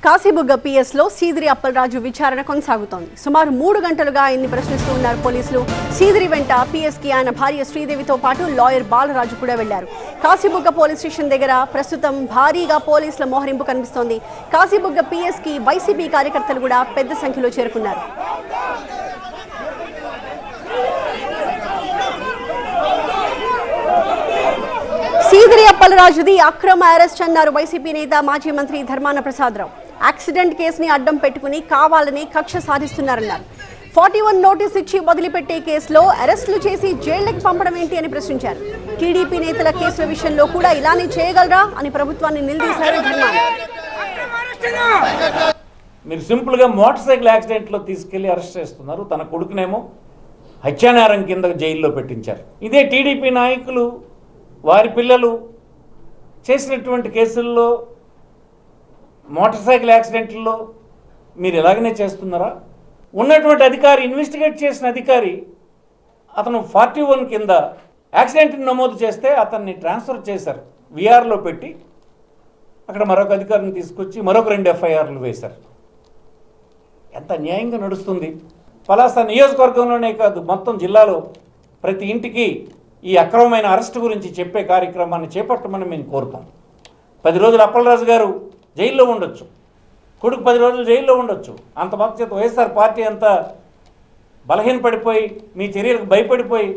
కాశీబుగ్గ పిఎస్లో సీదిరి అప్పలరాజు విచారణ కొనసాగుతోంది. సుమారు 3 గంటలుగా ఆయన్ని ప్రశ్నిస్తూ ఉన్నారు పోలీసులు. సీదిరి వెంట పిఎస్కి ఆయన భార్య శ్రీదేవితో పాటు లాయర్ బాలరాజు కూడా వెళ్లారు. కాశీబుగ్గ పోలీస్ స్టేషన్ దగ్గర ప్రస్తుతం భారీగా పోలీసుల మోహరింపు కనిపిస్తోంది. కాశీబుగ్గ పిఎస్కి వైసీపీ కార్యకర్తలు కూడా పెద్ద సంఖ్యలో చేరుకున్నారు. సీదిరి అప్పలరాజుది అక్రమ అరెస్ట్ అన్నారు వైసీపీ నేత మాజీ మంత్రి ధర్మాన ప్రసాదరావు. యాక్సిడెంట్ కేసుని అడ్డం పెట్టుకుని కావాలని కక్ష సాధిస్తున్నారన్నారు. 41 నోటీస్ ఇచ్చి వదిలిపెట్టే కేసులో అరెస్టులు చేసి జైళ్లకు పంపడం ఏంటి అని ప్రశ్నించారు. టీడీపీ నేతల కేసుల విషయంలో కూడా ఇలానే చేయగలరా అని ప్రభుత్వాన్ని నిలదీశారు ధర్మాన. మీరు సింపుల్గా మోటార్ సైకిల్ యాక్సిడెంట్లో తీసుకెళ్లి అరెస్ట్ చేస్తున్నారు. తన కొడుకునేమో హత్యానేరం కింద జైల్లో పెట్టించారు. ఇదే టీడీపీ నాయకులు వారి పిల్లలు చేసినటువంటి కేసుల్లో మోటార్ సైకిల్ యాక్సిడెంట్లో మీరు ఇలాగనే చేస్తున్నారా? ఉన్నటువంటి అధికారి, ఇన్వెస్టిగేట్ చేసిన అధికారి, అతను 41 కింద యాక్సిడెంట్ని నమోదు చేస్తే అతన్ని ట్రాన్స్ఫర్ చేశారు. విఆర్లో పెట్టి అక్కడ మరొక అధికారిని తీసుకొచ్చి మరొక 2 ఎఫ్ఐఆర్లు వేశారు. ఎంత న్యాయంగా నడుస్తుంది? పలాస నియోజకవర్గంలోనే కాదు, మొత్తం జిల్లాలో ప్రతి ఇంటికి ఈ అక్రమమైన అరెస్టు గురించి చెప్పే కార్యక్రమాన్ని చేపట్టమని మేము కోరుతాం. 10 రోజులు అప్పలరాజు గారు జైల్లో ఉండొచ్చు, కొడుకు 10 రోజులు జైల్లో ఉండొచ్చు. అంత మాత్రం చేత వైఎస్ఆర్ పార్టీ అంతా బలహీనపడిపోయి మీ చర్యలకు భయపడిపోయి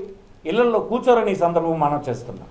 ఇళ్లలో కూర్చోరని ఈ సందర్భం మనం చేస్తున్నాం.